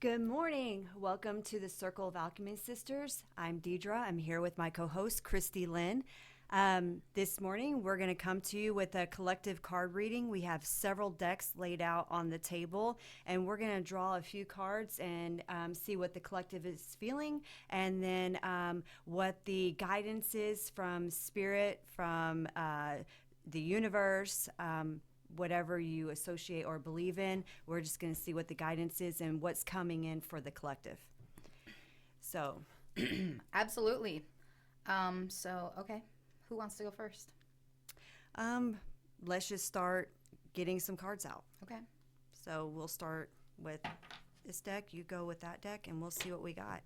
Good morning. Welcome to the Circle of Alchemy Sisters. I'm Dedra. I'm here with my co-host, Kristi Lynn. This morning, we're going to come to you with a collective card reading. We have several decks laid out on the table, and we're going to draw a few cards and see what the collective is feeling, and then what the guidance is from Spirit, from the universe, whatever you associate or believe in. We're just going to see what the guidance is and what's coming in for the collective. So, Absolutely. Okay. Who wants to go first? let's just start getting some cards out. Okay. So, we'll start with this deck. You go with that deck, and we'll see what we got.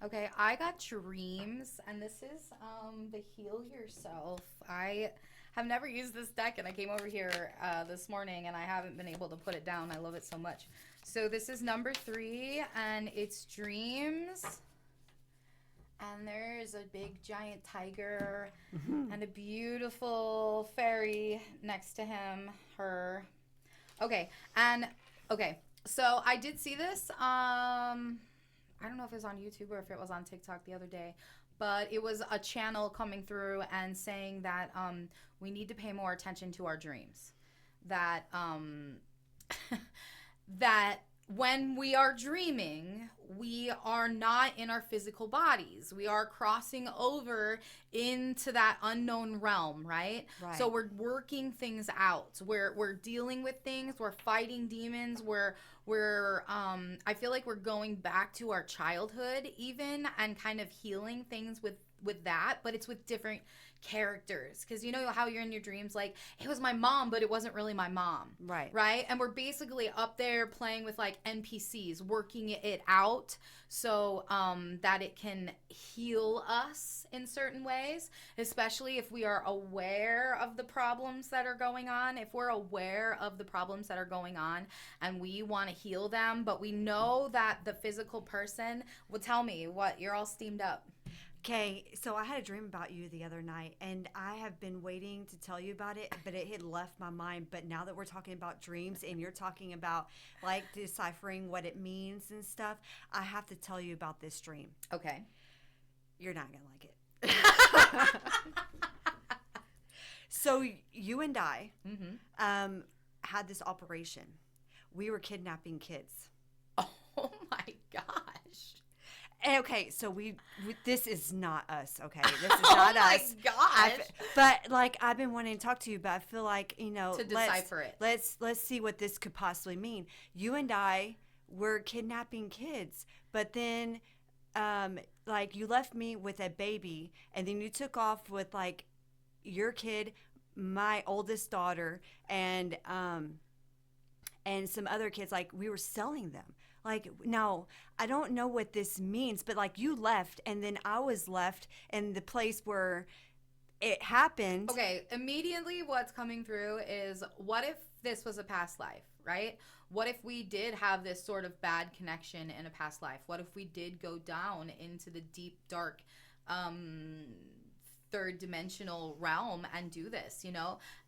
Okay, I got dreams, and this is the Heal Yourself. I have never used this deck, and I came over here this morning, and I haven't been able to put it down. I love it so much. So this is number 3, and it's dreams. And there's a big giant tiger and a beautiful fairy next to him, her. Okay, so I did see this. I don't know if it was on YouTube or if it was on TikTok the other day, but it was a channel coming through and saying that we need to pay more attention to our dreams. That that when we are dreaming, we are not in our physical bodies. We are crossing over into that unknown realm, right? Right. So we're working things out. We're dealing with things. We're fighting demons. We're I feel like we're going back to our childhood even and kind of healing things with that, but it's with different characters, because you know how you're in your dreams like it was my mom but it wasn't really my mom, right? And we're basically up there playing with like NPCs, working it out so that it can heal us in certain ways, especially if we are aware of the problems that are going on. If we're aware of the problems that are going on and we want to heal them, but we know that the physical person will tell me what you're all steamed up. Okay, so I had a dream about you the other night, and I have been waiting to tell you about it, but it had left my mind. But now that we're talking about dreams and you're talking about like deciphering what it means and stuff, I have to tell you about this dream. Okay. You're not going to like it. So you and I had this operation. We were kidnapping kids. Oh my gosh. Okay, so we this is not us. Okay, this is not us. Oh my gosh! But like I've been wanting to talk to you, but I feel like to decipher it. Let's see what this could possibly mean. You and I were kidnapping kids, but then, like you left me with a baby, and then you took off with like your kid, my oldest daughter, and some other kids. Like we were selling them. Like, now, I don't know what this means, but like you left and then I was left in the place where it happened. Okay, immediately what's coming through is, what if this was a past life, right? What if we did have this sort of bad connection in a past life? What if we did go down into the deep, dark, third dimensional realm and do this,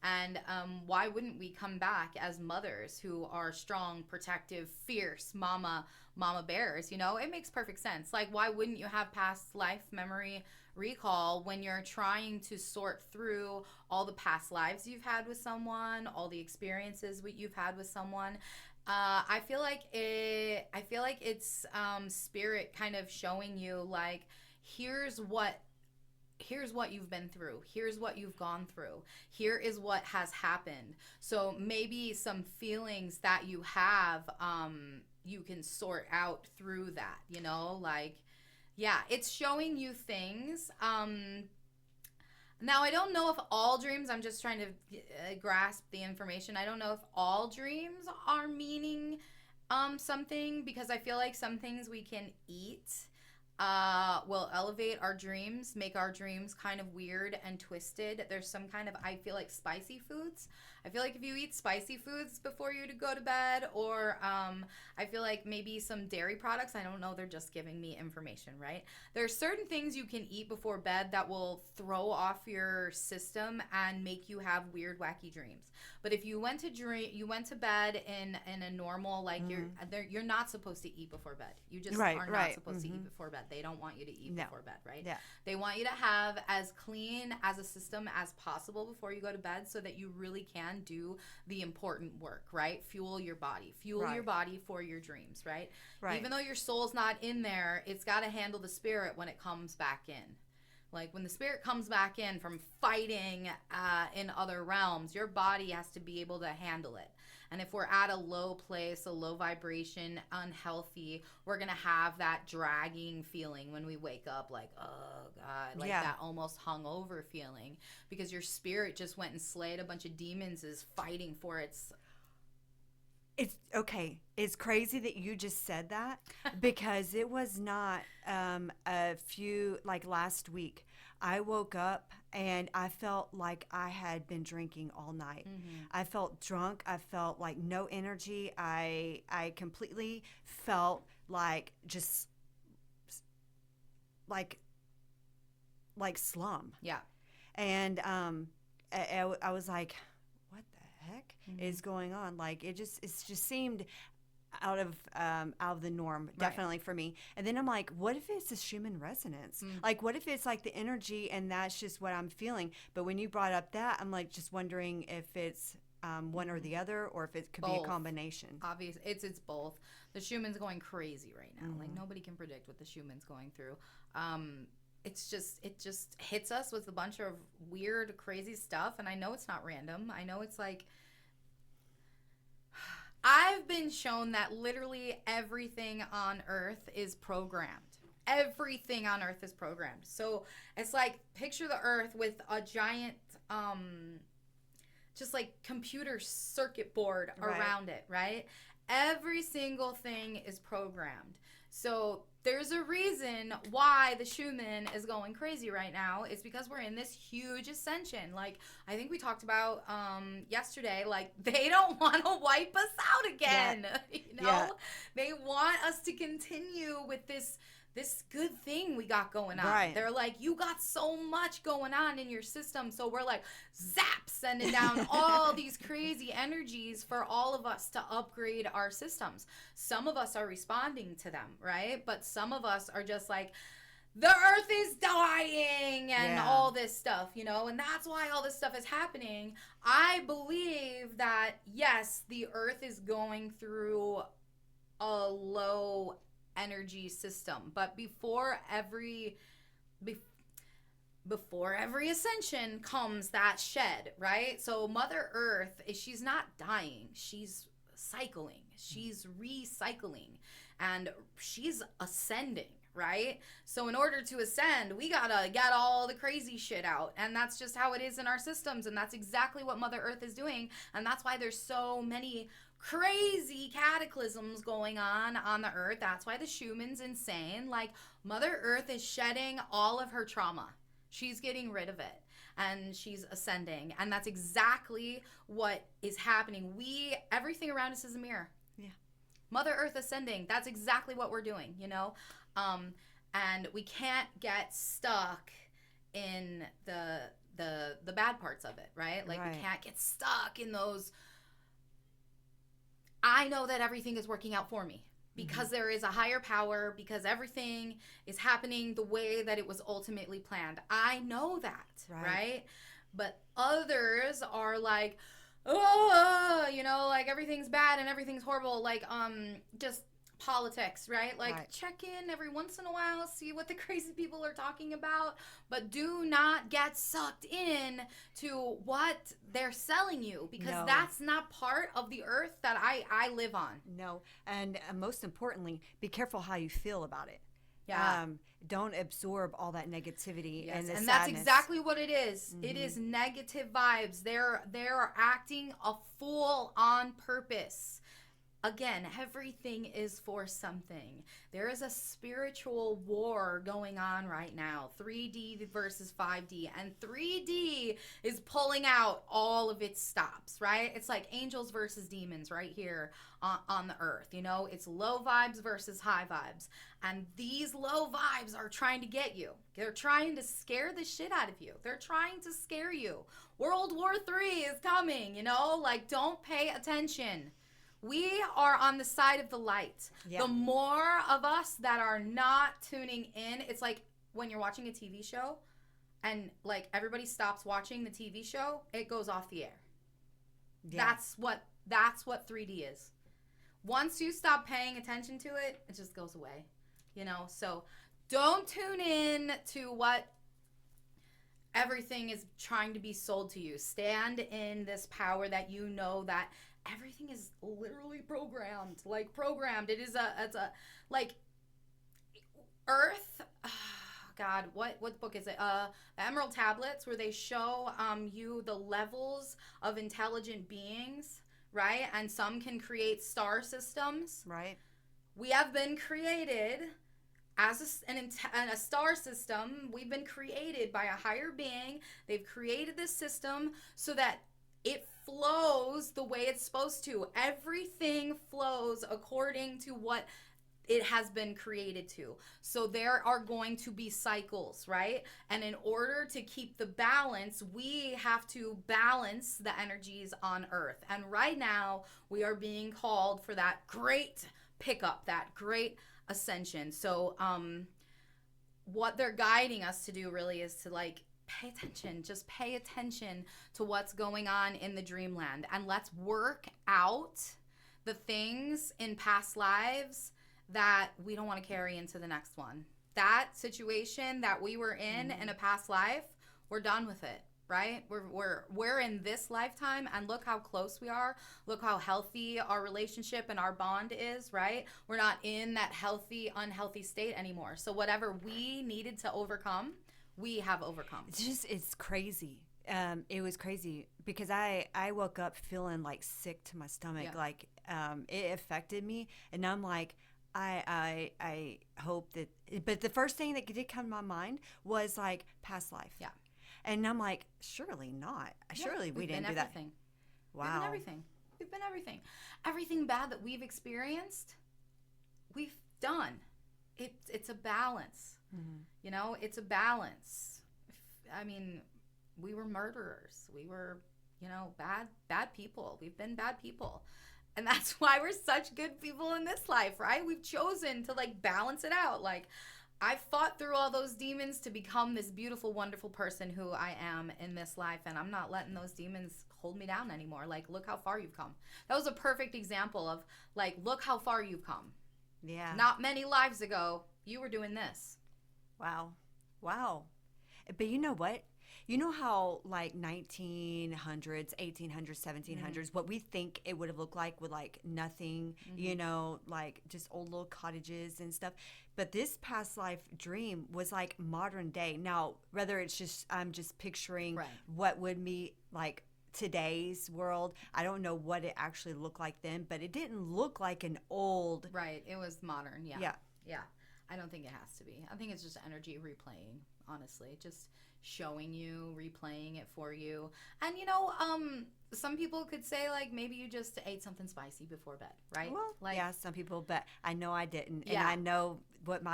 and why wouldn't we come back as mothers who are strong, protective, fierce mama bears? It makes perfect sense. Like, why wouldn't you have past life memory recall when you're trying to sort through all the past lives you've had with someone, all the experiences you've had with someone? I feel like it's spirit kind of showing you, like, here's what you've been through. Here's what you've gone through. Here is what has happened. So maybe some feelings that you have, you can sort out through that, like, yeah, it's showing you things. Now, I don't know if all dreams, I'm just trying to grasp the information. I don't know if all dreams are meaning something, because I feel like some things we can eat. will elevate our dreams, make our dreams kind of weird and twisted. There's some kind of, I feel like, spicy foods. I feel like if you eat spicy foods before you to go to bed, or I feel like maybe some dairy products, I don't know, they're just giving me information, right? There are certain things you can eat before bed that will throw off your system and make you have weird, wacky dreams. But if you went to bed in a normal, like, you're not supposed to eat before bed. You just are not supposed to eat before bed. They don't want you to eat before bed, right? Yeah. They want you to have as clean as a system as possible before you go to bed, so that you really can do the important work, right? Fuel your body for your dreams, right? Even though your soul's not in there, it's got to handle the spirit when it comes back in. Like, when the spirit comes back in from fighting in other realms, your body has to be able to handle it. And if we're at a low place, a low vibration, unhealthy, we're going to have that dragging feeling when we wake up, like, oh, God, like that almost hungover feeling, because your spirit just went and slayed a bunch of demons, is fighting for its... It's okay. It's crazy that you just said that, because it was not last week. I woke up and I felt like I had been drinking all night. I felt drunk. I felt like no energy. I completely felt like just like slum. Yeah. And I was like, what the heck is going on? Like, it just seemed out of the norm, definitely for me. And then I'm like, what if it's a Schumann resonance? Like, what if it's like the energy and that's just what I'm feeling? But when you brought up that, I'm like just wondering if it's one or the other, or if it could be a combination. Obviously, it's both. The Schumann's going crazy right now. Like, nobody can predict what the Schumann's going through. It just hits us with a bunch of weird, crazy stuff. And I know it's not random. I know it's like, I've been shown that literally everything on Earth is programmed. Everything on Earth is programmed. So it's like, picture the Earth with a giant, just like computer circuit board around it, right? Every single thing is programmed. So there's a reason why the Schumann is going crazy right now. It's because we're in this huge ascension. Like, I think we talked about yesterday, like, they don't want to wipe us out again. You know? They want us to continue with this good thing we got going on. They're like, you got so much going on in your system. So we're like, zap, sending down all these crazy energies for all of us to upgrade our systems. Some of us are responding to them, right? But some of us are just like, the Earth is dying and all this stuff, you know? And that's why all this stuff is happening. I believe that, yes, the Earth is going through a low energy system, but before every ascension comes that shed, right? So Mother Earth, she's not dying, she's cycling, she's recycling, and she's ascending, right? So in order to ascend, we gotta get all the crazy shit out, and that's just how it is in our systems, and that's exactly what Mother Earth is doing. And that's why there's so many crazy cataclysms going on the Earth. That's why the Schumann's insane. Like, Mother Earth is shedding all of her trauma. She's getting rid of it, and she's ascending, and that's exactly what is happening. Everything around us is a mirror. Mother Earth ascending, that's exactly what we're doing, you know? And we can't get stuck in the bad parts of it, right? Like, we can't get stuck in those. I know that everything is working out for me because there is a higher power, because everything is happening the way that it was ultimately planned. I know that, right? But others are like, oh, you know, like, everything's bad and everything's horrible. Like, just politics, right? Like, check in every once in a while, see what the crazy people are talking about, but do not get sucked in to what they're selling you, because that's not part of the Earth that I live on. No, and most importantly, be careful how you feel about it. Don't absorb all that negativity and sadness. That's exactly what it is. It is negative vibes. They're acting a fool on purpose. Again, everything is for something. There is a spiritual war going on right now, 3D versus 5D, and 3D is pulling out all of its stops, right? It's like angels versus demons right here on the earth, you know? It's low vibes versus high vibes, and these low vibes are trying to get you. They're trying to scare the shit out of you. They're trying to scare you. World War III is coming, you know? Like, don't pay attention. We are on the side of the light. Yeah. The more of us that are not tuning in, it's like when you're watching a TV show and like everybody stops watching the TV show, it goes off the air. Yeah. That's what 3D is. Once you stop paying attention to it, it just goes away. You know, so don't tune in to what everything is trying to be sold to you. Stand in this power that you know that everything is literally programmed. Like programmed. It's a like Earth. God, what book is it? Emerald Tablets, where they show you the levels of intelligent beings, right? And some can create star systems. Right. We have been created as a star system. We've been created by a higher being. They've created this system so that it flows the way it's supposed to. Everything flows according to what it has been created to. So there are going to be cycles, right? And in order to keep the balance, we have to balance the energies on Earth. And right now, we are being called for that great pickup, that great ascension. So what they're guiding us to do really is to like pay attention. Just pay attention to what's going on in the dreamland, and let's work out the things in past lives that we don't want to carry into the next one. That situation that we were in a past life, we're done with it, right? We're in this lifetime, and look how close we are. Look how healthy our relationship and our bond is, right? We're not in that healthy, unhealthy state anymore. So whatever we needed to overcome, we have overcome. It's crazy. It was crazy because I woke up feeling like sick to my stomach. Yeah. Like it affected me, and I'm like, I hope that. But the first thing that did come to my mind was like past life. Yeah. And I'm like, surely not. Surely we didn't do that. Wow. We've been everything. We've been everything. Everything bad that we've experienced, we've done. It's a balance. Mm-hmm. You know, it's a balance. I mean, we were murderers. We were, you know, bad people. We've been bad people. And that's why we're such good people in this life, right? We've chosen to like balance it out. Like, I fought through all those demons to become this beautiful, wonderful person who I am in this life. And I'm not letting those demons hold me down anymore. Like, look how far you've come. That was a perfect example of like, look how far you've come. Yeah. Not many lives ago, you were doing this. Wow. But you know what? You know how like 1900s, 1800s, 1700s, what we think it would have looked like with like nothing, you know, like just old little cottages and stuff. But this past life dream was like modern day. Now, whether it's just, I'm just picturing what would be like today's world. I don't know what it actually looked like then, but it didn't look like an old. Right. It was modern. Yeah. Yeah. I don't think it has to be. I think it's just energy replaying, honestly. Just showing you, replaying it for you. And, you know, some people could say, like, maybe you just ate something spicy before bed, right? Well, like, yeah, some people, but I know I didn't. Yeah. And I know what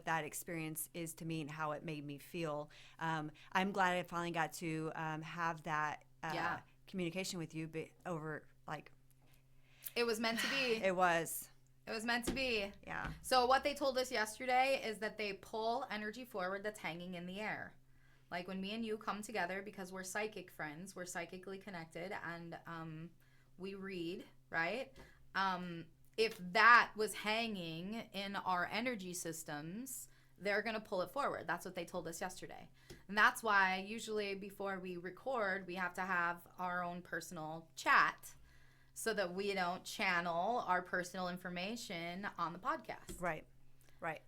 that experience is to me and how it made me feel. I'm glad I finally got to have that communication with you over, like... It was meant to be. It was. It was meant to be. Yeah. So what they told us yesterday is that they pull energy forward that's hanging in the air. Like when me and you come together, because we're psychic friends, we're psychically connected, and we read, right? If that was hanging in our energy systems, they're going to pull it forward. That's what they told us yesterday. And that's why usually before we record, we have to have our own personal chat, so that we don't channel our personal information on the podcast. Right.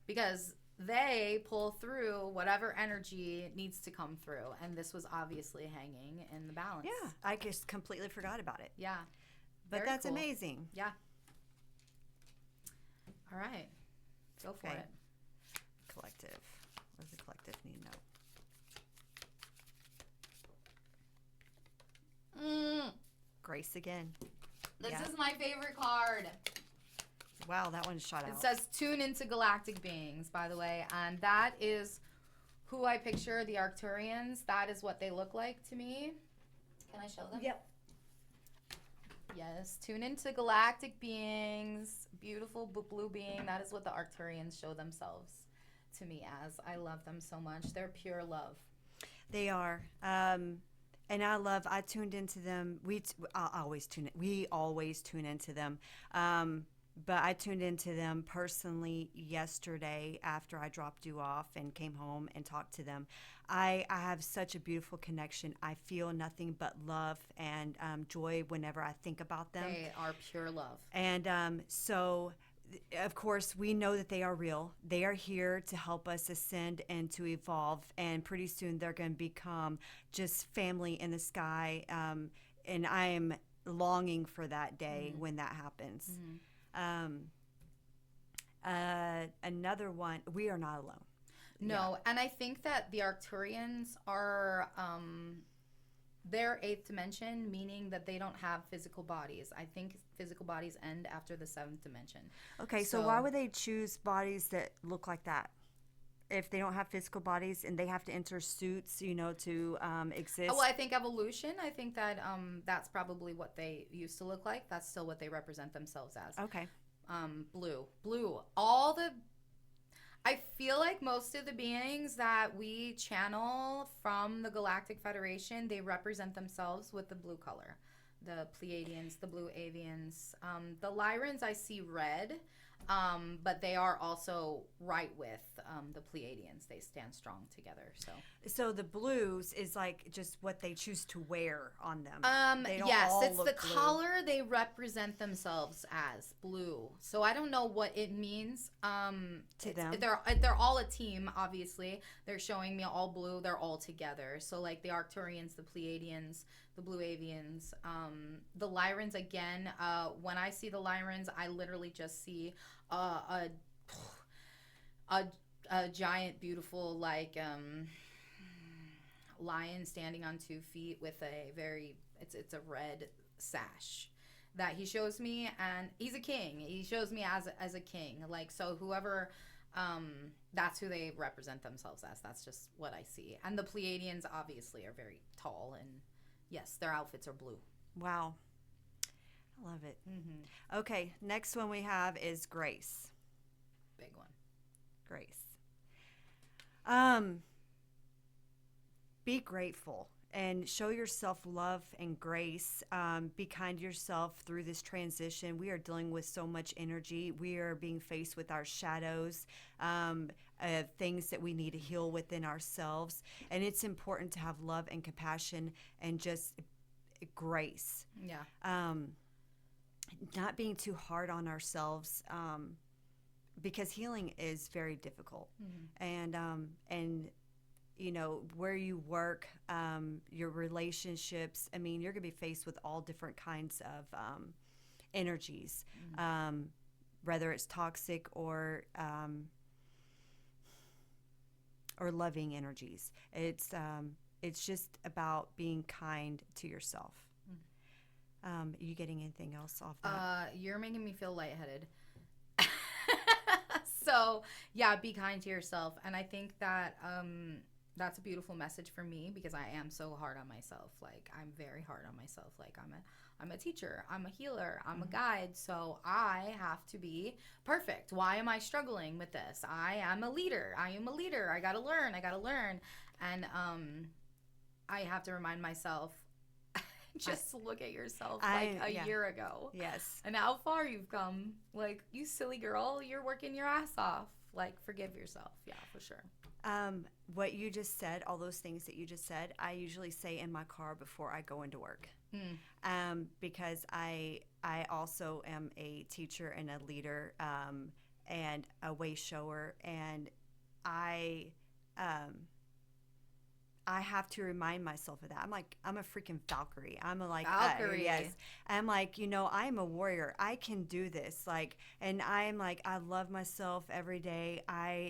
Because they pull through whatever energy needs to come through. And this was obviously hanging in the balance. Yeah. I just completely forgot about it. Yeah. But that's cool. Amazing. Yeah. All right. Go for Okay. it. Collective. What does the collective need to know? Grace again. This Yeah. is my favorite card. Wow, that one shot out. It says tune into galactic beings, by the way. And that is who I picture, the Arcturians. That is what they look like to me. Can I show them? Yep. Yes, tune into galactic beings. Beautiful blue being. That is what the Arcturians show themselves to me as. I love them so much. They're pure love. They are. And I tuned into them. We always tune into them. But I tuned into them personally yesterday after I dropped you off and came home and talked to them. I have such a beautiful connection. I feel nothing but love and joy whenever I think about them. They are pure love. And so, of course, we know that they are real. They are here to help us ascend and to evolve. And pretty soon they're going to become just family in the sky. And I am longing for that day when that happens. Another one, we are not alone. No, and I think that the Arcturians are their eighth dimension, meaning that they don't have physical bodies. I think physical bodies end after the seventh dimension. Okay, so why would they choose bodies that look like that? If they don't have physical bodies and they have to enter suits, to exist? Well, I think evolution. I think that that's probably what they used to look like. That's still what they represent themselves as. Okay. Blue. I feel like most of the beings that we channel from the Galactic Federation, they represent themselves with the blue color. The Pleiadians, the blue avians. The Lyrans, I see red, but they are also right with the Pleiadians. They stand strong together. So the blues is like just what they choose to wear on them. Yes, it's the color they represent themselves as, blue. So I don't know what it means to them. They're all a team, obviously. They're showing me all blue. They're all together. So like the Arcturians, the Pleiadians, the blue avians, the Lyrans again. When I see the Lyrans, I literally just see a giant, beautiful, like lion standing on 2 feet with it's a red sash that he shows me, and he's a king. He shows me as a king. Like, so whoever, that's who they represent themselves as. That's just what I see. And the Pleiadians obviously are very tall, and yes, their outfits are blue. Wow. I love it. Okay, next one we have is Grace. Big one. Grace. Be grateful and show yourself love and grace. Be kind to yourself through this transition. We are dealing with so much energy. We are being faced with our shadows, things that we need to heal within ourselves. And it's important to have love and compassion and just grace. Yeah. Not being too hard on ourselves, because healing is very difficult. And where you work, your relationships, I mean, you're going to be faced with all different kinds of energies, whether it's toxic or loving energies. It's just about being kind to yourself. Are you getting anything else off that? You're making me feel lightheaded. So, yeah, be kind to yourself. And I think that that's a beautiful message for me, because I am so hard on myself. Like, I'm very hard on myself. Like, I'm a teacher, I'm a healer, I'm a guide, so I have to be perfect. Why am I struggling with this? I am a leader. I gotta learn. And I have to remind myself, just look at yourself a year ago. Yes. And how far you've come. Like, you silly girl, you're working your ass off. Like, forgive yourself. Yeah, for sure. What you just said, all those things that you just said, I usually say in my car before I go into work. Because I also am a teacher and a leader, and a way shower, and I I have to remind myself of that. I'm a freaking Valkyrie. Valkyrie. Yes. I'm like, I'm a warrior. I can do this. Like, and I'm like, I love myself every day.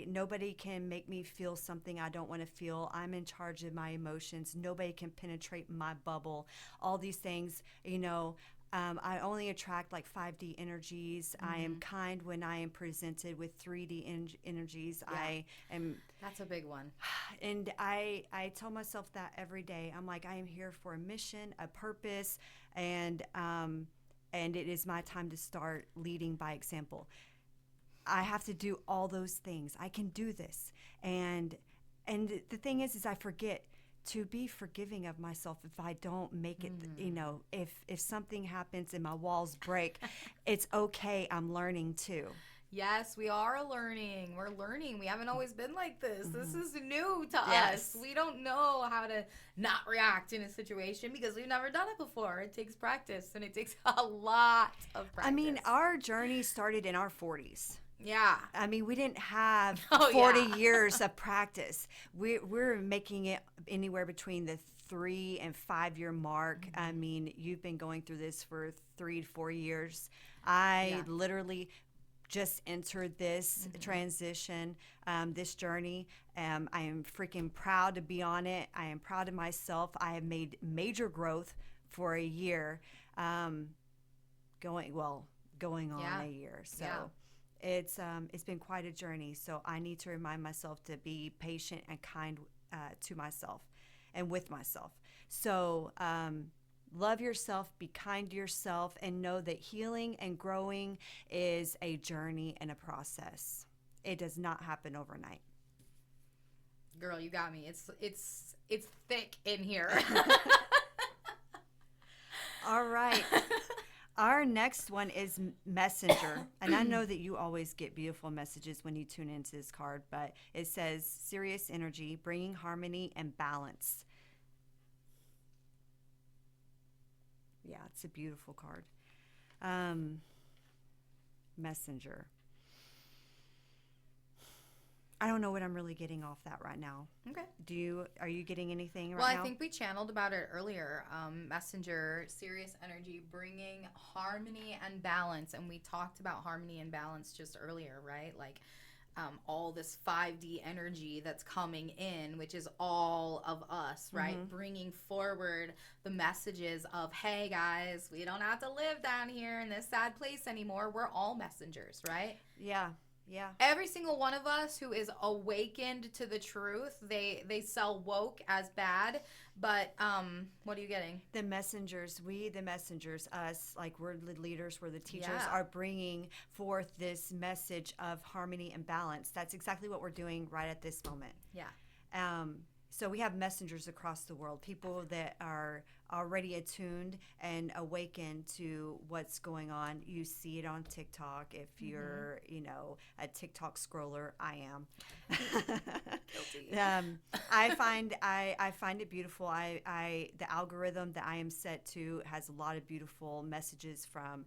Nobody can make me feel something I don't want to feel. I'm in charge of my emotions. Nobody can penetrate my bubble. All these things, I only attract like 5D energies. I am kind when I am presented with 3D energies. Yeah. I am, That's a big one. and I tell myself that every day. I'm like, I am here for a mission, a purpose, and it is my time to start leading by example. I have to do all those things. I can do this, and the thing is I forget to be forgiving of myself if I don't make it. If something happens and my walls break, it's okay. I'm learning too. Yes, we are learning. We're learning. We haven't always been like this. This is new to Yes. us. We don't know how to not react in a situation because we've never done it before. It takes practice, and it takes a lot of practice. I mean, our journey started in our 40s. Yeah. I mean, we didn't have 40 yeah. years of practice. We're making it anywhere between the 3 and 5 year mark. I mean, you've been going through this for 3 to 4 years. I literally just entered this transition, this journey. I am freaking proud to be on it. I am proud of myself. I have made major growth for a year, going on a year. So. Yeah. It's been quite a journey, so I need to remind myself to be patient and kind to myself and with myself. So love yourself, be kind to yourself, and know that healing and growing is a journey and a process. It does not happen overnight. Girl, you got me. It's thick in here. All right. Our next one is Messenger. And I know that you always get beautiful messages when you tune into this card, but it says serious energy, bringing harmony and balance. Yeah, it's a beautiful card. Messenger. I don't know what I'm really getting off that right now. Okay. Are you getting anything right Well, now? I think we channeled about it earlier. Messenger, serious energy, bringing harmony and balance. And we talked about harmony and balance just earlier, right? Like all this 5D energy that's coming in, which is all of us, right? Bringing forward the messages of, hey, guys, we don't have to live down here in this sad place anymore. We're all messengers, right? Yeah. Yeah. Every single one of us who is awakened to the truth, they sell woke as bad, but what are you getting? The messengers, us, like we're the leaders, we're the teachers, Yeah. are bringing forth this message of harmony and balance. That's exactly what we're doing right at this moment. Yeah. So we have messengers across the world, people that are already attuned and awakened to what's going on. You see it on TikTok. If you're, a TikTok scroller, I am. Guilty. I find it beautiful. The algorithm that I am set to has a lot of beautiful messages from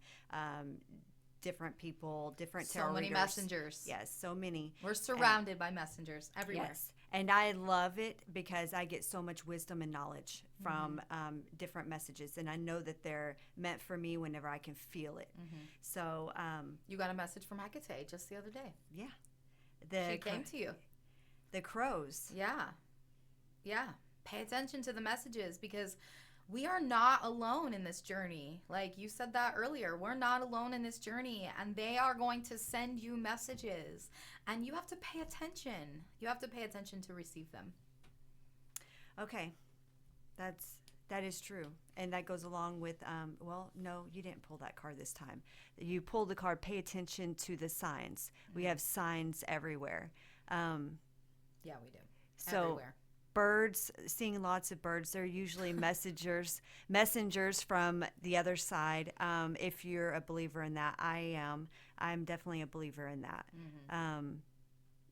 different people, different tarot So many readers. messengers. Yes, so many. We're surrounded by messengers everywhere. Yes. And I love it because I get so much wisdom and knowledge from different messages. And I know that they're meant for me whenever I can feel it. So. You got a message from Hecate just the other day. Yeah. She came to you. The crows. Yeah. Yeah. Pay attention to the messages because we are not alone in this journey. Like you said that earlier, we're not alone in this journey, and they are going to send you messages, and you have to pay attention. You have to pay attention to receive them. Okay. That is true. And that goes along with, no, you didn't pull that card this time. You pulled the card, pay attention to the signs. We have signs everywhere. Yeah, we do. So Everywhere. Birds, seeing lots of birds, they're usually messengers from the other side. If you're a believer in that, I am. I'm definitely a believer in that.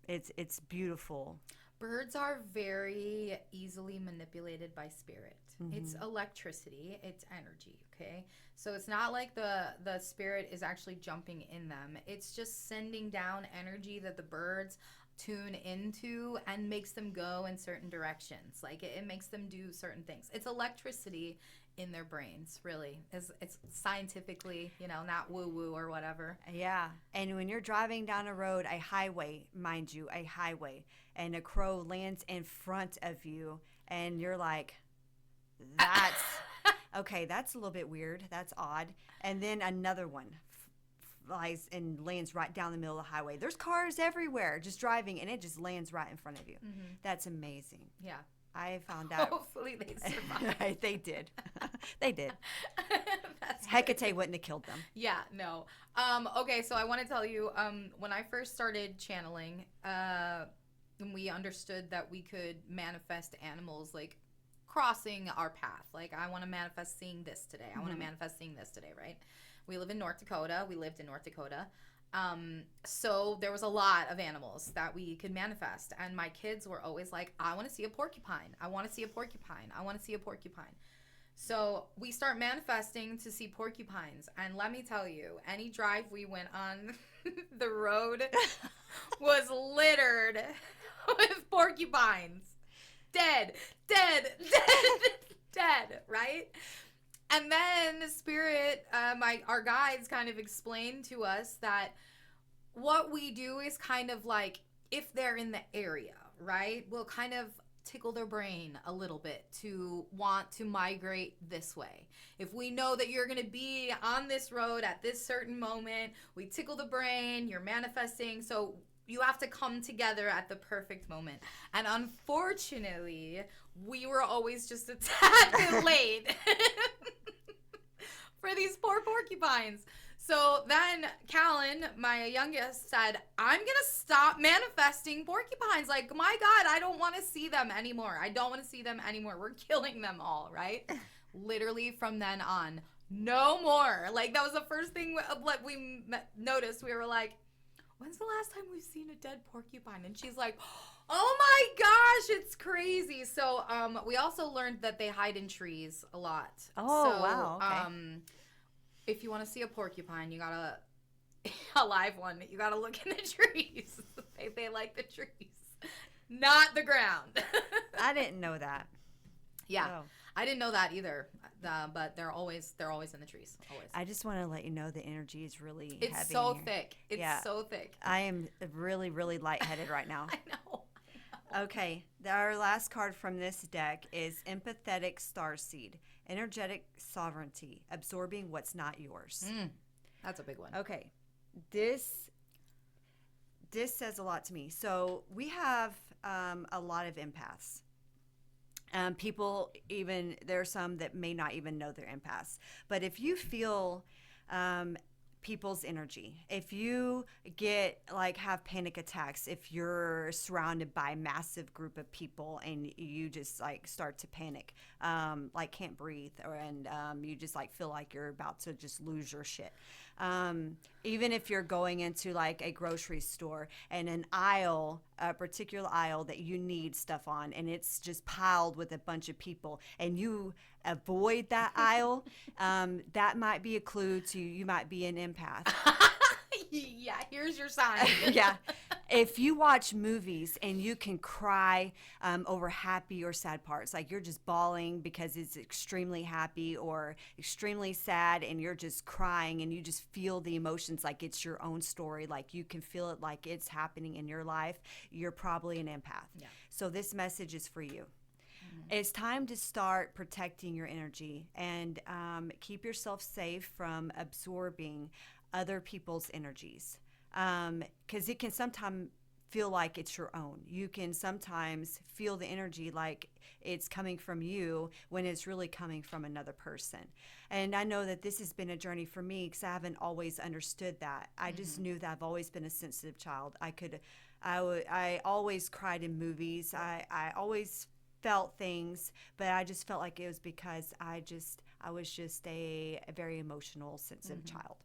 It's beautiful. Birds are very easily manipulated by spirit. It's electricity, it's energy, okay? So it's not like the spirit is actually jumping in them. It's just sending down energy that the birds tune into and makes them go in certain directions. Like it makes them do certain things. It's electricity in their brains, really. It's scientifically, not woo-woo or whatever. Yeah. And when you're driving down a road, a highway, mind you, a highway, and a crow lands in front of you, and you're like, that's okay, that's a little bit weird. That's odd. And then another one flies and lands right down the middle of the highway. There's cars everywhere just driving, and it just lands right in front of you. Mm-hmm. That's amazing. Yeah. I found out. Hopefully they survived. They did. They did. Hecate wouldn't have killed them. Yeah, no. Okay, so I want to tell you, when I first started channeling, we understood that we could manifest animals like crossing our path. Like, I want to manifest seeing this today. I want to manifest seeing this today, right? We live in North Dakota. We lived in North Dakota. So there was a lot of animals that we could manifest. And my kids were always like, I want to see a porcupine. I want to see a porcupine. I want to see a porcupine. So we start manifesting to see porcupines. And let me tell you, any drive we went on, the road was littered with porcupines. Dead, right? And then Spirit, our guides kind of explained to us that what we do is kind of like, if they're in the area, right, we'll kind of tickle their brain a little bit to want to migrate this way. If we know that you're going to be on this road at this certain moment, we tickle the brain, you're manifesting, so you have to come together at the perfect moment. And unfortunately, we were always just a tad bit late for these poor porcupines. So then Callan, my youngest, said, I'm going to stop manifesting porcupines. Like, my God, I don't want to see them anymore. I don't want to see them anymore. We're killing them all, right? Literally from then on, no more. Like, that was the first thing we noticed. We were like, when's the last time we've seen a dead porcupine? And she's like, oh my gosh, it's crazy. So we also learned that they hide in trees a lot. Oh, so, wow. Okay. If you want to see a porcupine, you gotta, a live one, you gotta look in the trees. They like the trees, not the ground. I didn't know that. Yeah, oh. I didn't know that either. But they're always in the trees. Always. I just want to let you know the energy is really heavy. It's so thick. It's so thick. I am really, really lightheaded right now. I know. Okay, our last card from this deck is Empathetic Starseed, Energetic Sovereignty, Absorbing What's Not Yours. That's a big one. Okay, this says a lot to me. So we have a lot of empaths. People even, there are some that may not even know they're empaths. But if you feel people's energy, if you have panic attacks, if you're surrounded by a massive group of people and you just start to panic, can't breathe, and you just feel like you're about to just lose your shit. Even if you're going into a grocery store and a particular aisle that you need stuff on, and it's just piled with a bunch of people, and you avoid that aisle, that might be a clue to you might be an empath. Yeah, here's your sign. Yeah. If you watch movies and you can cry over happy or sad parts, like you're just bawling because it's extremely happy or extremely sad, and you're just crying and you just feel the emotions like it's your own story, like you can feel it like it's happening in your life, you're probably an empath. Yeah. So this message is for you. It's time to start protecting your energy and keep yourself safe from absorbing other people's energies, because it can sometimes feel like it's your own. You can sometimes feel the energy like it's coming from you when it's really coming from another person. And I know that this has been a journey for me because I haven't always understood that. I just knew that I've always been a sensitive child. I always cried in movies. I always felt things, but I just felt like it was because I was just a very emotional, sensitive child.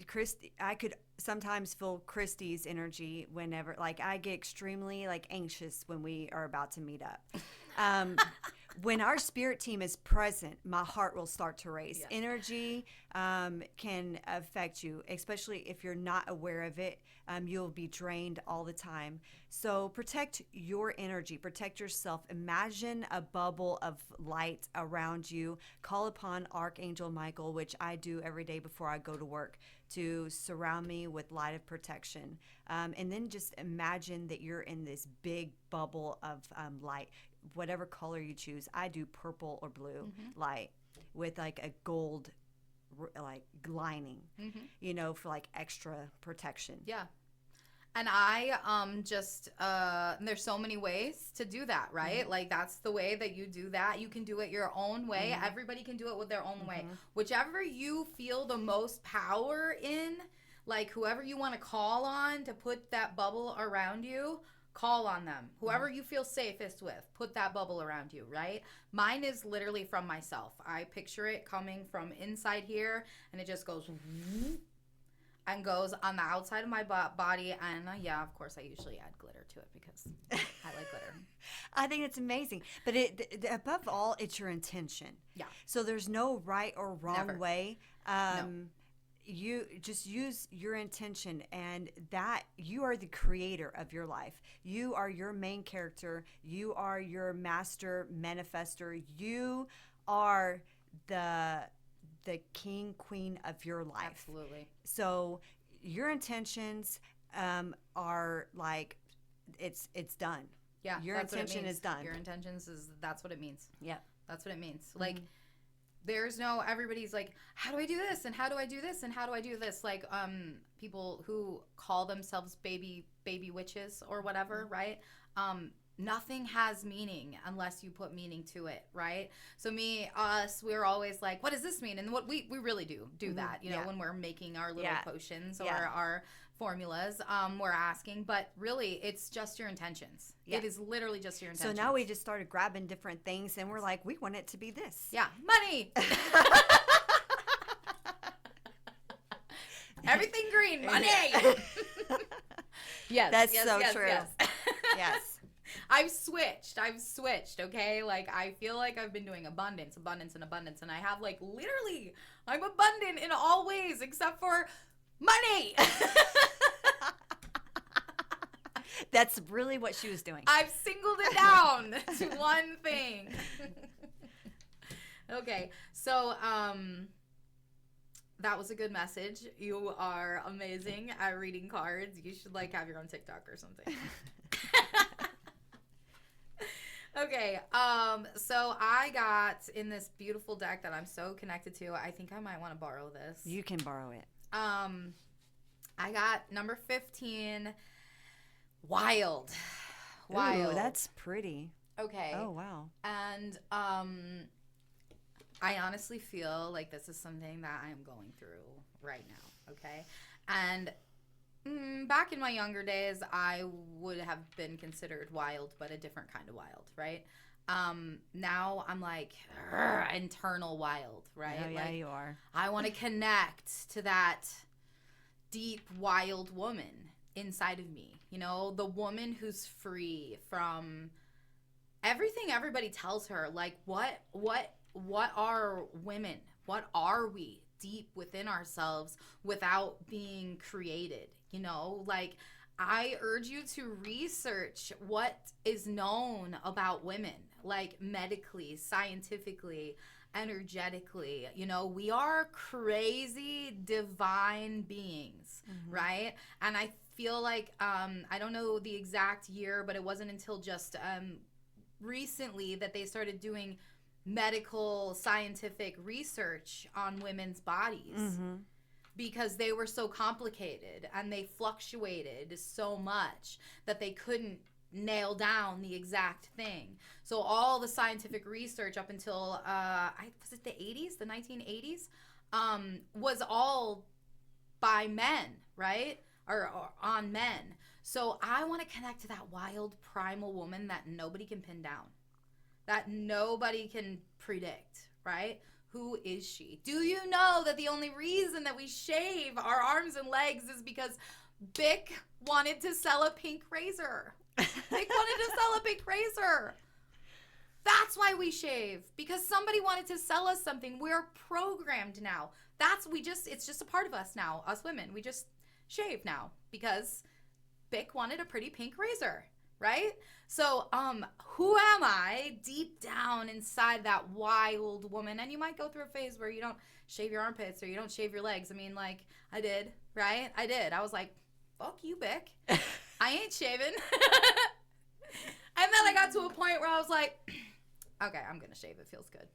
Kristi, I could sometimes feel Kristi's energy whenever, I get extremely anxious when we are about to meet up. when our spirit team is present, my heart will start to race. Yes. Energy can affect you, especially if you're not aware of it. You'll be drained all the time. So protect your energy, protect yourself. Imagine a bubble of light around you. Call upon Archangel Michael, which I do every day before I go to work, to surround me with light of protection. And then just imagine that you're in this big bubble of light, whatever color you choose. I do purple or blue light with like a gold like lining, for like extra protection. Yeah. And I there's so many ways to do that, right? Like that's the way that you do that. You can do it your own way. Everybody can do it with their own way. Whichever you feel the most power in, like whoever you want to call on to put that bubble around you, call on them. Whoever you feel safest with, put that bubble around you, right? Mine is literally from myself. I picture it coming from inside here, and it just goes and goes on the outside of my body. And yeah, of course, I usually add glitter to it because I like glitter. I think it's amazing. But above all, it's your intention. Yeah. So there's no right or wrong Never. way. No. You just use your intention, and that you are the creator of your life. You are your main character. You are your master manifester. You are the king, queen of your life. Absolutely. So your intentions are like, it's done. Yeah. Your intention is done. Your intentions that's what it means. Yeah. That's what it means. Like, there's no, everybody's like, how do I do this? And how do I do this? And how do I do this? Like, people who call themselves baby witches or whatever, right? Nothing has meaning unless you put meaning to it, right? So we're always like, what does this mean? And what we really do that, you know, when we're making our little potions or our formulas, we're asking, but really it's just your intentions. It is literally just your intentions. So now we just started grabbing different things, and we're like, we want it to be this. Yeah, money. Everything green, money. Yes, that's so true. Yes. Yes. I've switched, okay? Like, I feel like I've been doing abundance, and I have, like, literally, I'm abundant in all ways except for money. That's really what she was doing. I've singled it down to one thing. Okay, so, that was a good message. You are amazing at reading cards. You should, like, have your own TikTok or something. Okay, so I got in this beautiful deck that I'm so connected to. I think I might want to borrow this. You can borrow it. I got number 15, Wild. Wild. Ooh, that's pretty. Okay. Oh, wow. And I honestly feel like this is something that I am going through right now, okay? And back in my younger days, I would have been considered wild, but a different kind of wild, right? Now I'm like internal wild, right? Oh, yeah, like, you are. I want to connect to that deep, wild woman inside of me. You know, the woman who's free from everything everybody tells her. Like, what are women? What are we deep within ourselves without being created? You know, like, I urge you to research what is known about women, like medically, scientifically, energetically. You know, we are crazy divine beings, right? And I feel like, I don't know the exact year, but it wasn't until just recently that they started doing medical scientific research on women's bodies. Because they were so complicated and they fluctuated so much that they couldn't nail down the exact thing. So all the scientific research up until was it the 80s, the 1980s, was all by men, right? Or on men. So I want to connect to that wild primal woman that nobody can pin down, that nobody can predict, right? Who is she? Do you know that the only reason that we shave our arms and legs is because Bic wanted to sell a pink razor? Bic wanted to sell a pink razor. That's That's why we shave, because somebody wanted to sell us something. We're programmed now. It's just a part of us now, us women. We just shave now because Bic wanted a pretty pink razor, right? So, who am I deep down inside that wild woman? And you might go through a phase where you don't shave your armpits or you don't shave your legs. I mean, like, I did, right? I did. I was like, fuck you, Bic. I ain't shaving. And then I got to a point where I was like, okay, I'm going to shave. It feels good.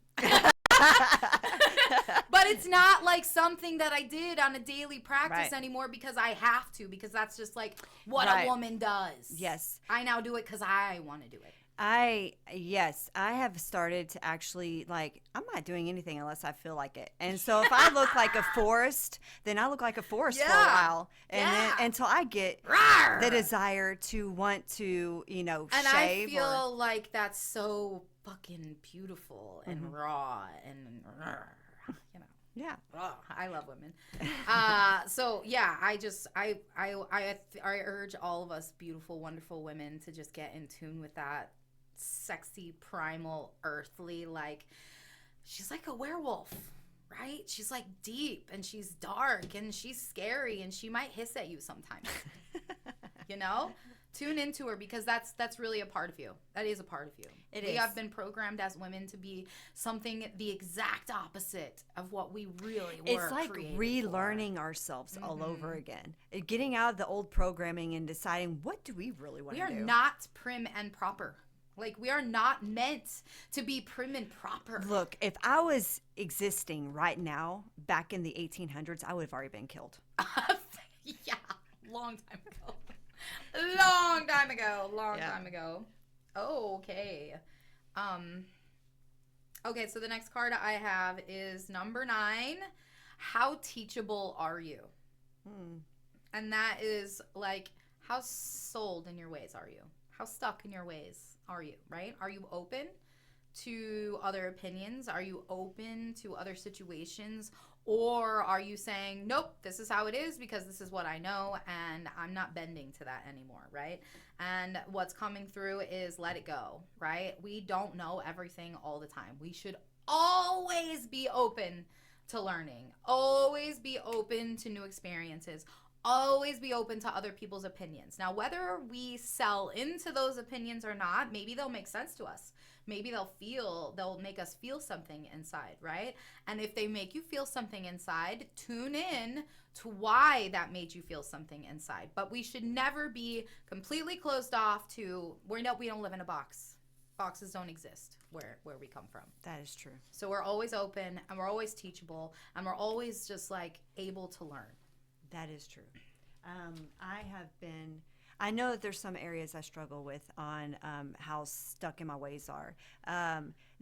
But it's not like something that I did on a daily practice anymore because I have to, because that's just like what a woman does. Yes. I now do it because I want to do it. I have started to actually, like, I'm not doing anything unless I feel like it. And so if I look like a forest, then I look like a forest for a while. And then until I get the desire to want to, you know, and shave. And I feel like that's so fucking beautiful and raw and, you know. Yeah. Oh, I love women. So yeah, I urge all of us beautiful, wonderful women to just get in tune with that sexy, primal, earthly, like, she's like a werewolf, right? She's like deep and she's dark and she's scary and she might hiss at you sometimes. You know? Tune into her, because that's really a part of you. That is a part of you. We have been programmed as women to be something the exact opposite of what we really were. It's like relearning ourselves all over again. Getting out of the old programming and deciding, what do we really want to do? We are not prim and proper. Like, we are not meant to be prim and proper. Look, if I was existing right now, back in the 1800s, I would have already been killed. Yeah, long time ago. Long time ago. Oh, okay. Okay, so the next card I have is number 9. How teachable are you? And that is like, how sold in your ways are you? How stuck in your ways are you, right? Are you open to other opinions? Are you open to other situations? Or are you saying, nope, this is how it is because this is what I know and I'm not bending to that anymore, right? And what's coming through is let it go, right? We don't know everything all the time. We should always be open to learning, always be open to new experiences, always be open to other people's opinions. Now, whether we sell into those opinions or not, maybe they'll make sense to us. Maybe they'll make us feel something inside, right? And if they make you feel something inside, tune in to why that made you feel something inside. But we should never be completely closed off to, we don't live in a box. Boxes don't exist where we come from. That is true. So we're always open and we're always teachable and we're always just like able to learn. That is true. I know that there's some areas I struggle with on how stuck in my ways are.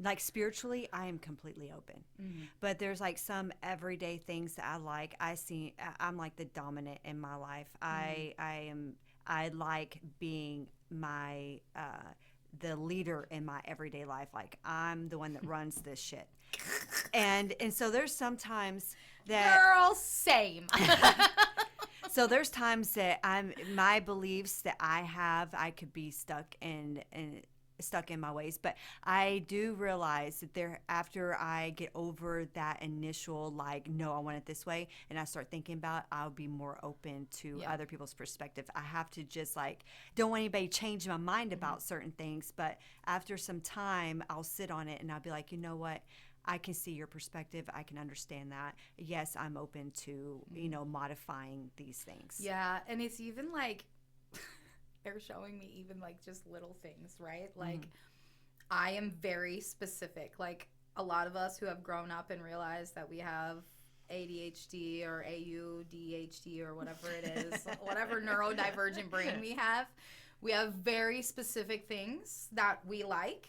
Like spiritually, I am completely open. But there's like some everyday things that I like. I'm like the dominant in my life. I like being the leader in my everyday life. Like, I'm the one that runs this shit. And so there's sometimes that... Girl, same. So there's times that my beliefs that I could be stuck in my ways, but I do realize that after I get over that initial, like, no, I want it this way, and I start thinking about it, I'll be more open to other people's perspective. I have to just, like, don't want anybody to change my mind about certain things, but after some time, I'll sit on it and I'll be like, you know what? I can see your perspective. I can understand that. Yes, I'm open to, modifying these things. Yeah, and it's even like, they're showing me even like just little things, right? Like, I am very specific. Like, a lot of us who have grown up and realized that we have ADHD or AUDHD or whatever it is, whatever neurodivergent brain we have very specific things that we like.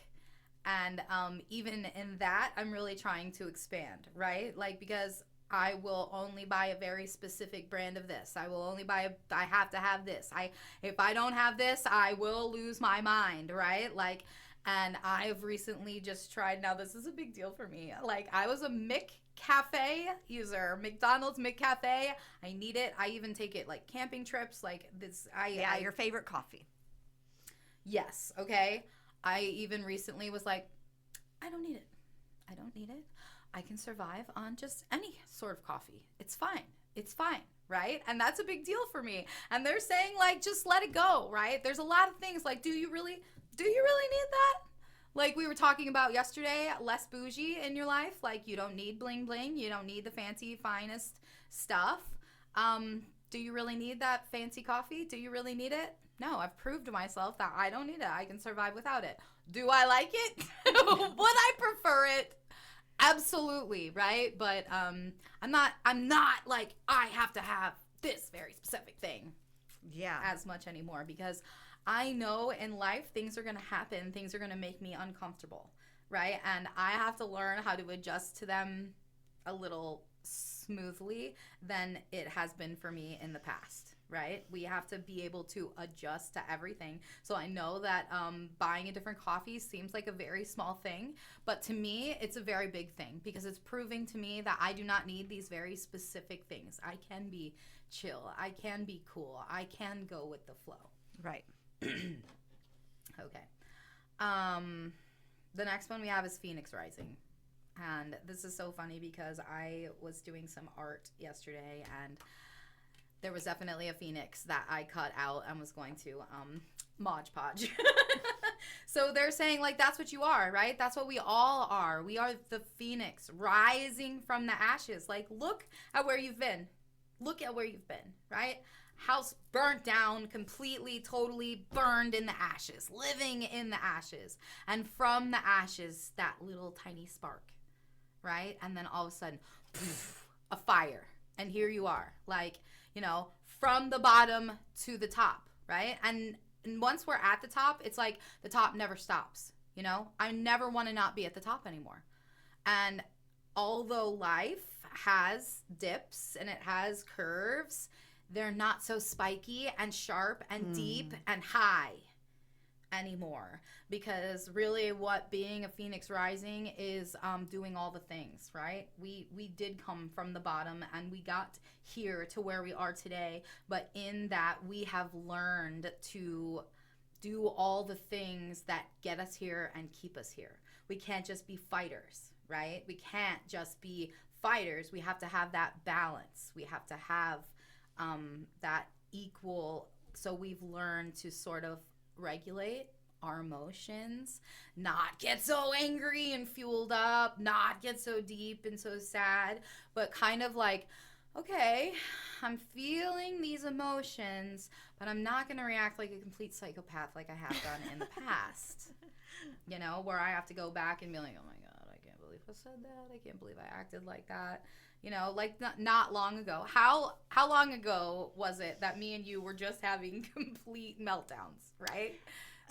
And even in that, I'm really trying to expand, right? Like, because I will only buy a very specific brand of this. I will only I have to have this. If I don't have this, I will lose my mind, right? Like, and I've recently just tried, now this is a big deal for me. Like, I was a McCafe user, McDonald's McCafe. I need it. I even take it like camping trips, like this. Your favorite coffee. Yes, okay. I even recently was like, I don't need it. I don't need it. I can survive on just any sort of coffee. It's fine. It's fine, right? And that's a big deal for me. And they're saying, like, just let it go, right? There's a lot of things like, do you really need that? Like we were talking about yesterday, less bougie in your life. Like, you don't need bling bling. You don't need the fancy, finest stuff. Do you really need that fancy coffee? Do you really need it? No, I've proved to myself that I don't need it. I can survive without it. Do I like it? Would I prefer it? Absolutely, right? But I'm not like I have to have this very specific thing as much anymore, because I know in life things are going to happen. Things are going to make me uncomfortable, right? And I have to learn how to adjust to them a little smoothly than it has been for me in the past, right? We have to be able to adjust to everything. So I know that buying a different coffee seems like a very small thing, but to me, it's a very big thing, because it's proving to me that I do not need these very specific things. I can be chill. I can be cool. I can go with the flow. Right. Okay. The next one we have is Phoenix Rising. And this is so funny because I was doing some art yesterday, and there was definitely a phoenix that I cut out and was going to Mod Podge. So they're saying, like, that's what you are, right? That's what we all are. We are the phoenix rising from the ashes. Like, look at where you've been. Look at where you've been, right? House burnt down, completely, totally burned in the ashes, living in the ashes. And from the ashes, that little tiny spark, right? And then all of a sudden, poof, a fire. And here you are, like, you know, from the bottom to the top, right? And once we're at the top, it's like the top never stops, you know? I never want to not be at the top anymore. And although life has dips and it has curves, they're not so spiky and sharp and deep and high anymore, because really what being a phoenix rising is doing all the things, right? We did come from the bottom and we got here to where we are today, but in that we have learned to do all the things that get us here and keep us here. We can't just be fighters, right? We can't just be fighters. We have to have that balance. We have to have that equal. So we've learned to sort of regulate our emotions, not get so angry and fueled up, not get so deep and so sad, but kind of like, okay, I'm feeling these emotions, but I'm not going to react like a complete psychopath like I have done in the past. You know, where I have to go back and be like, oh my God, I can't believe I said that. I can't believe I acted like that. You know, like not long ago. How long ago was it that me and you were just having complete meltdowns, right?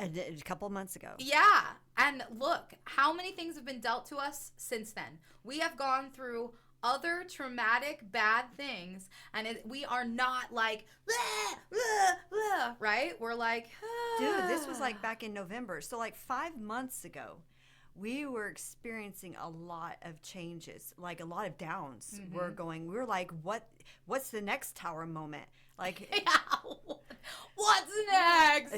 A couple months ago. Yeah. And look, how many things have been dealt to us since then? We have gone through other traumatic, bad things, and we are not like, blah, blah, blah, right? We're like, ah. Dude, this was like back in November. So like 5 months ago, we were experiencing a lot of changes, like a lot of downs. We were like, what's the next tower moment? Like, yeah, what's next?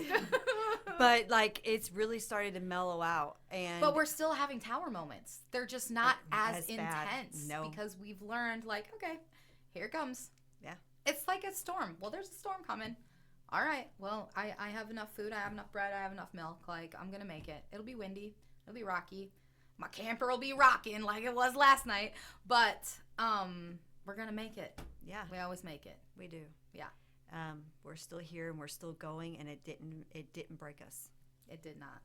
But like, it's really started to mellow out, but we're still having tower moments. They're just not as intense. No. Because we've learned, like, okay, here it comes. Yeah. It's like a storm. Well, there's a storm coming. All right, well, I have enough food, I have enough bread, I have enough milk. Like, I'm gonna make it. It'll be windy. It'll be rocky. My camper will be rocking like it was last night. But we're gonna make it. Yeah. We always make it. We do. Yeah. We're still here and we're still going, and it didn't break us. It did not.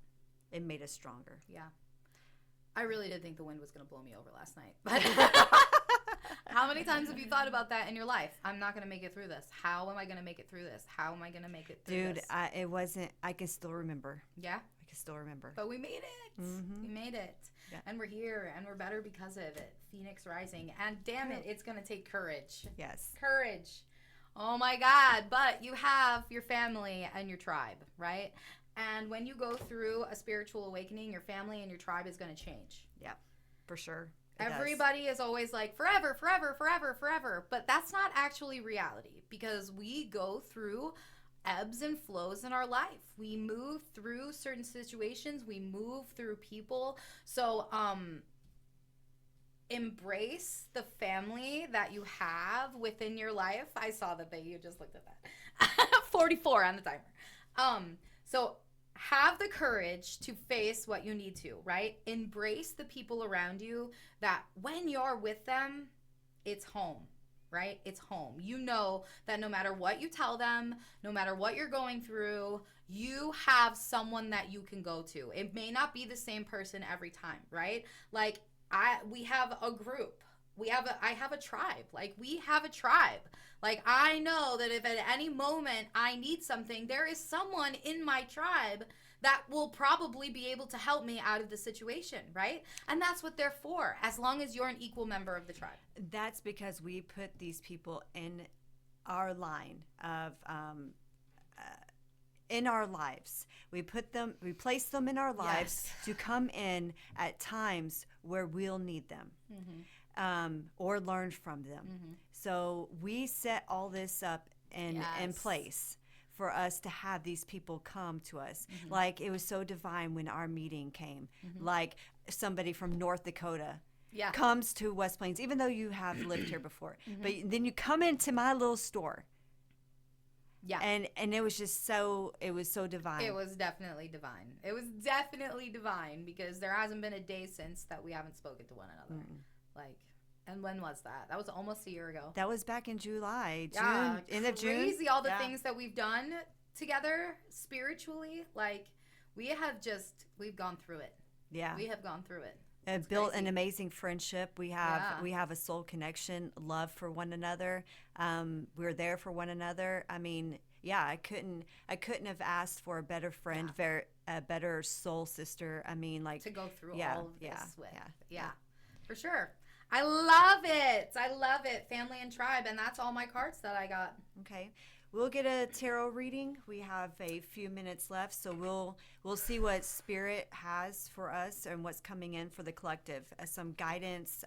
It made us stronger. Yeah. I really did think the wind was gonna blow me over last night. But how many times have you thought about that in your life? I'm not gonna make it through this. How am I gonna make it through this? How am I gonna make it through this? Dude, I can still remember. Yeah. I can still remember. But we made it. We made it. Yeah. And we're here, and we're better because of it. Phoenix Rising. And damn it, it's going to take courage. Yes. Courage. Oh, my God. But you have your family and your tribe, right? And when you go through a spiritual awakening, your family and your tribe is going to change. Yeah, for sure. Everybody is always like, forever, forever, forever, forever. But that's not actually reality, because we go through ebbs and flows in our life. We move through certain situations, we move through people. So embrace the family that you have within your life. I saw that you just looked at that. 44 on the timer. So have the courage to face what you need to, right? Embrace the people around you, that when you're with them, it's home, right? It's home. You know that no matter what you tell them, no matter what you're going through, you have someone that you can go to. It may not be the same person every time, right? Like we have a group. I have a tribe. Like, we have a tribe. Like, I know that if at any moment I need something, there is someone in my tribe that will probably be able to help me out of the situation, right? And that's what they're for, as long as you're an equal member of the tribe. That's because we put these people in our line of in our lives. We place them in our lives to come in at times where we'll need them. Or learn from them. So we set all this up in place for us to have these people come to us. Like, it was so divine when our meeting came. Like, somebody from North Dakota comes to West Plains, even though you have lived here before. But then you come into my little store. Yeah. And it was just so divine. It was definitely divine. It was definitely divine, because there hasn't been a day since that we haven't spoken to one another. Like, and when was that? That was almost a year ago. That was back in July. End of June. Crazy, all the things that we've done together spiritually. Like, we've gone through it. Yeah. We have gone through it. And built an amazing friendship. We have a soul connection, love for one another. We're there for one another. I mean, I couldn't have asked for a better friend, a better soul sister. I mean, like, to go through all of this with. Yeah. For sure. I love it. Family and tribe. And that's all my cards that I got. Okay. We'll get a tarot reading. We have a few minutes left, so we'll see what Spirit has for us and what's coming in for the collective. Some guidance,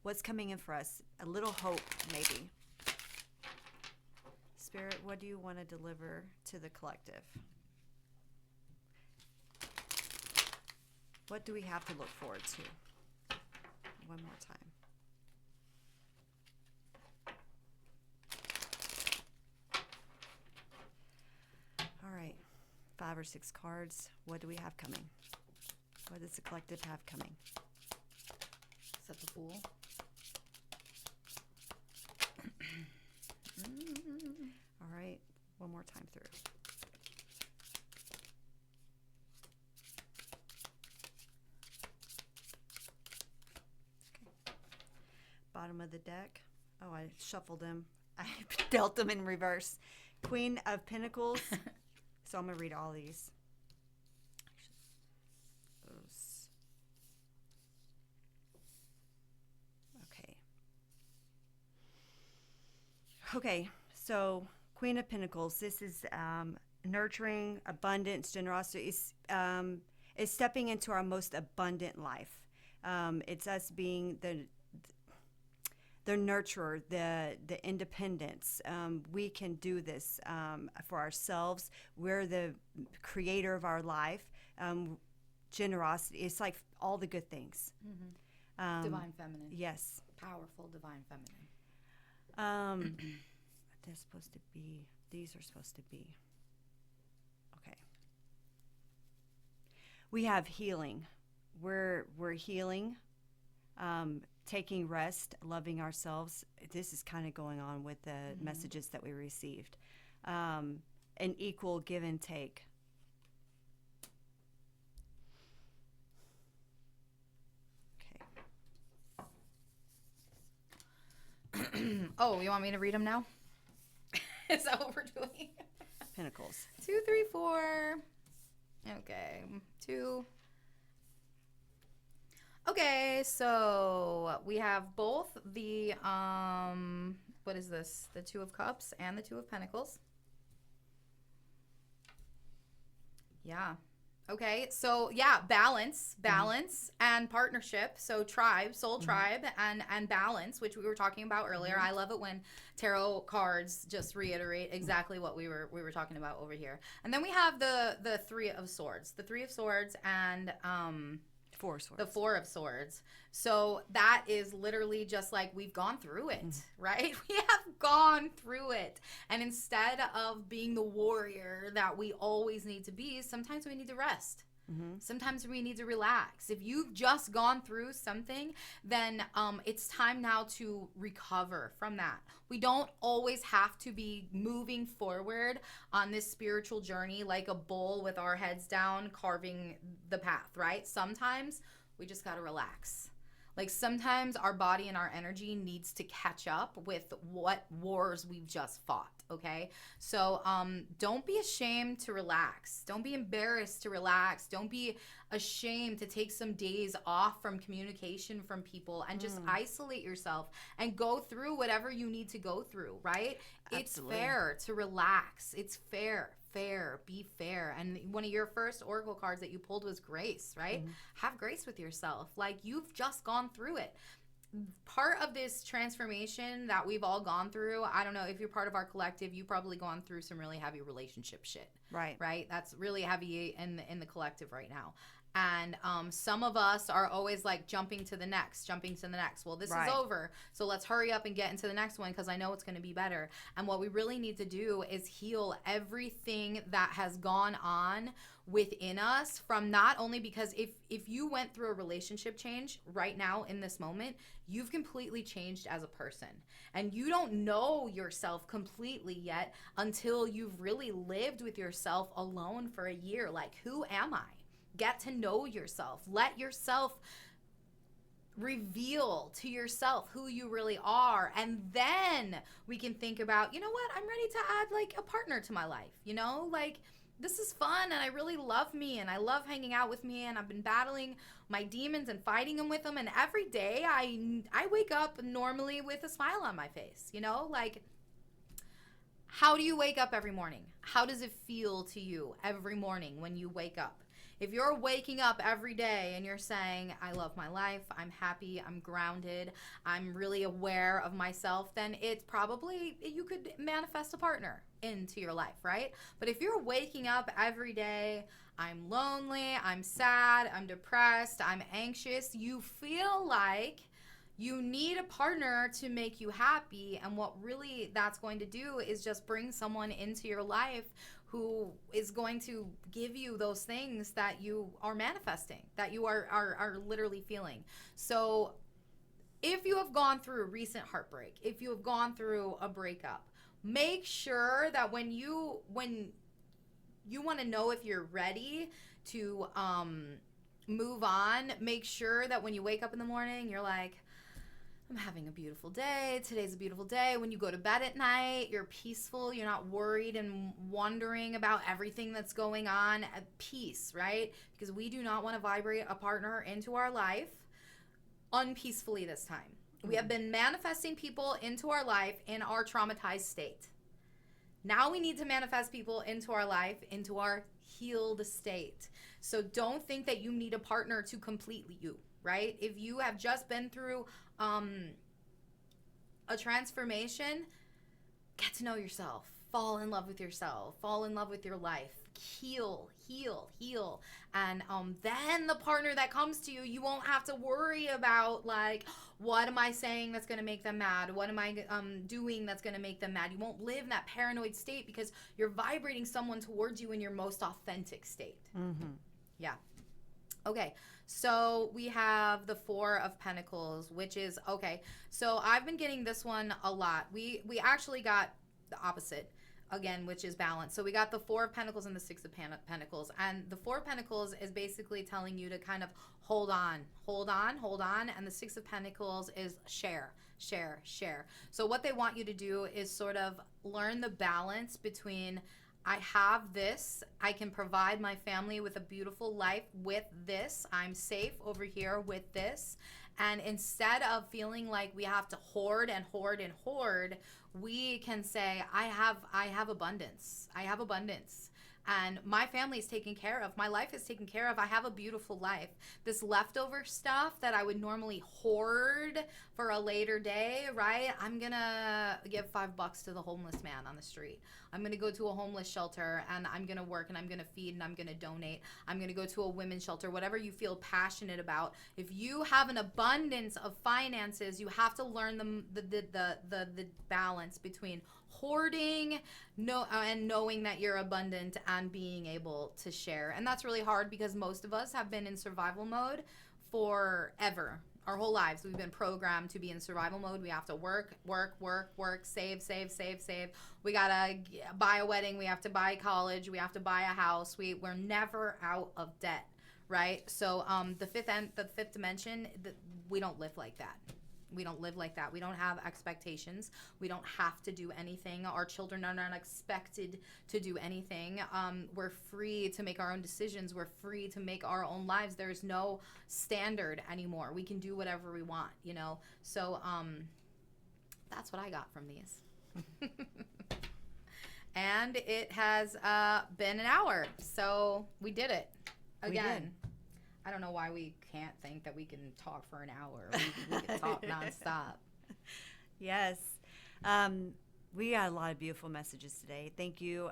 what's coming in for us. A little hope, maybe. Spirit, what do you want to deliver to the collective? What do we have to look forward to? One more time. All right, 5 or 6 cards. What do we have coming? What does the collective have coming? Is that the Fool? All right, one more time through. Okay. Bottom of the deck. Oh, I shuffled them. I dealt them in reverse. Queen of Pentacles. So I'm going to read all these. Okay, so Queen of Pentacles. This is nurturing, abundance, generosity. It's stepping into our most abundant life. It's us being the nurturer, the independence. We can do this for ourselves. We're the creator of our life. Generosity. It's like all the good things. Divine feminine. Yes. Powerful divine feminine. They're supposed to be. These are supposed to be. Okay. We have healing. We're healing. Taking rest, loving ourselves. This is kind of going on with the messages that we received. An equal give and take. Okay. Oh, you want me to read them now? Is that what we're doing? Pentacles. 2, 3, 4. Okay. 2. Okay, so we have both the, what is this? The 2 of Cups and the 2 of Pentacles. Yeah. Okay, so yeah, balance and partnership. So tribe, soul tribe, and balance, which we were talking about earlier. I love it when tarot cards just reiterate exactly what we were talking about over here. And then we have the the three of swords, and Four swords. the four of swords. So that is literally just like we've gone through it, right? We have gone through it. And instead of being the warrior that we always need to be, sometimes we need to rest. Sometimes we need to relax. If you've just gone through something, then it's time now to recover from that. We don't always have to be moving forward on this spiritual journey like a bull with our heads down, carving the path, right? Sometimes we just got to relax. Like sometimes our body and our energy needs to catch up with what wars we've just fought, okay? So don't be ashamed to relax. Don't be embarrassed to relax. Don't be ashamed to take some days off from communication from people and just isolate yourself and go through whatever you need to go through, right? Absolutely. It's fair to relax. It's fair, be fair. And one of your first oracle cards that you pulled was grace, right? Have grace with yourself. Like you've just gone through it. Part of this transformation that we've all gone through, I don't know if you're part of our collective, you've probably gone through some really heavy relationship shit. Right? That's really heavy in the collective right now. And some of us are always like jumping to the next. Well, this is over, so let's hurry up and get into the next one because I know it's going to be better. And what we really need to do is heal everything that has gone on within us from not only because if you went through a relationship change right now in this moment, you've completely changed as a person. And you don't know yourself completely yet until you've really lived with yourself alone for a year. Like, who am I? Get to know yourself. Let yourself reveal to yourself who you really are. And then we can think about, you know what? I'm ready to add like a partner to my life. You know, like this is fun and I really love me and I love hanging out with me and I've been battling my demons and fighting them with them. And every day I wake up normally with a smile on my face, you know, like how do you wake up every morning? How does it feel to you every morning when you wake up? If you're waking up every day and you're saying, I love my life, I'm happy, I'm grounded, I'm really aware of myself, then it's probably, you could manifest a partner into your life, right? But if you're waking up every day, I'm lonely, I'm sad, I'm depressed, I'm anxious, you feel like you need a partner to make you happy. And what really that's going to do is just bring someone into your life who is going to give you those things that you are manifesting, that you are literally feeling. So if you have gone through a recent heartbreak, if you have gone through a breakup, make sure that when you want to know if you're ready to move on, make sure that when you wake up in the morning, you're like, I'm having a beautiful day. Today's a beautiful day. When you go to bed at night, you're peaceful. You're not worried and wondering about everything that's going on. At peace, right? Because we do not want to vibrate a partner into our life unpeacefully this time. We have been manifesting people into our life in our traumatized state. Now we need to manifest people into our life, into our healed state. So don't think that you need a partner to complete you, right? If you have just been through a transformation, get to know yourself, fall in love with yourself, fall in love with your life, heal. And then the partner that comes to you, you won't have to worry about like, what am I saying that's going to make them mad? What am I doing that's going to make them mad? You won't live in that paranoid state because you're vibrating someone towards you in your most authentic state. Yeah. Okay, so we have the Four of Pentacles, which is, okay, so I've been getting this one a lot. We actually got the opposite, again, which is balance. So we got the Four of Pentacles and the Six of Pentacles. And the Four of Pentacles is basically telling you to kind of hold on. And the Six of Pentacles is share. So what they want you to do is sort of learn the balance between I have this, I can provide my family with a beautiful life with this, I'm safe over here with this. And instead of feeling like we have to hoard, we can say, I have abundance. and my family is taken care of. My life is taken care of. I have a beautiful life. This leftover stuff that I would normally hoard for a later day, right? I'm gonna give $5 to the homeless man on the street. I'm gonna go to a homeless shelter, and I'm gonna work, and I'm gonna feed, and I'm gonna donate. I'm gonna go to a women's shelter, whatever you feel passionate about. If you have an abundance of finances, you have to learn the balance between hoarding and knowing that you're abundant and being able to share. And that's really hard because most of us have been in survival mode forever. Our whole lives we've been programmed to be in survival mode. We have to work, save. We gotta buy a wedding, we have to buy college, we have to buy a house. We're never out of debt, right? So the fifth dimension, we don't live like that. We don't live like that. We don't have expectations. We don't have to do anything. Our children are not expected to do anything. We're free to make our own decisions. We're free to make our own lives. There's no standard anymore. We can do whatever we want, you know? So that's what I got from these. And it has been an hour. So we did it again. We did. I don't know why we can't think that we can talk for an hour. We can talk nonstop. Yes. We got a lot of beautiful messages today. Thank you,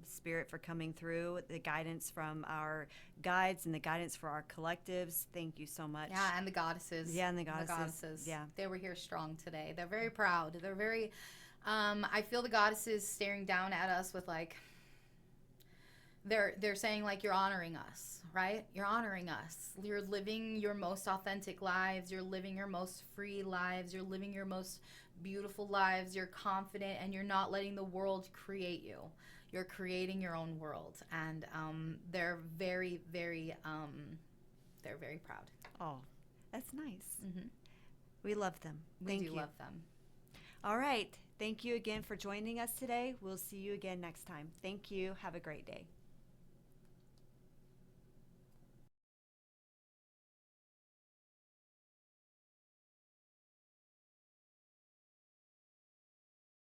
Spirit, for coming through, the guidance from our guides and the guidance for our collectives. Thank you so much. Yeah, and the goddesses. Yeah, and the goddesses. Yeah. They were here strong today. They're very proud. They're very, I feel the goddesses staring down at us with like, they're saying like, you're honoring us, right? You're honoring us. You're living your most authentic lives. You're living your most free lives. You're living your most beautiful lives. You're confident, and you're not letting the world create you. You're creating your own world. And they're very, very, they're very proud. Oh, that's nice. Mm-hmm. We love them. We do love them. All right. Thank you again for joining us today. We'll see you again next time. Thank you. Have a great day.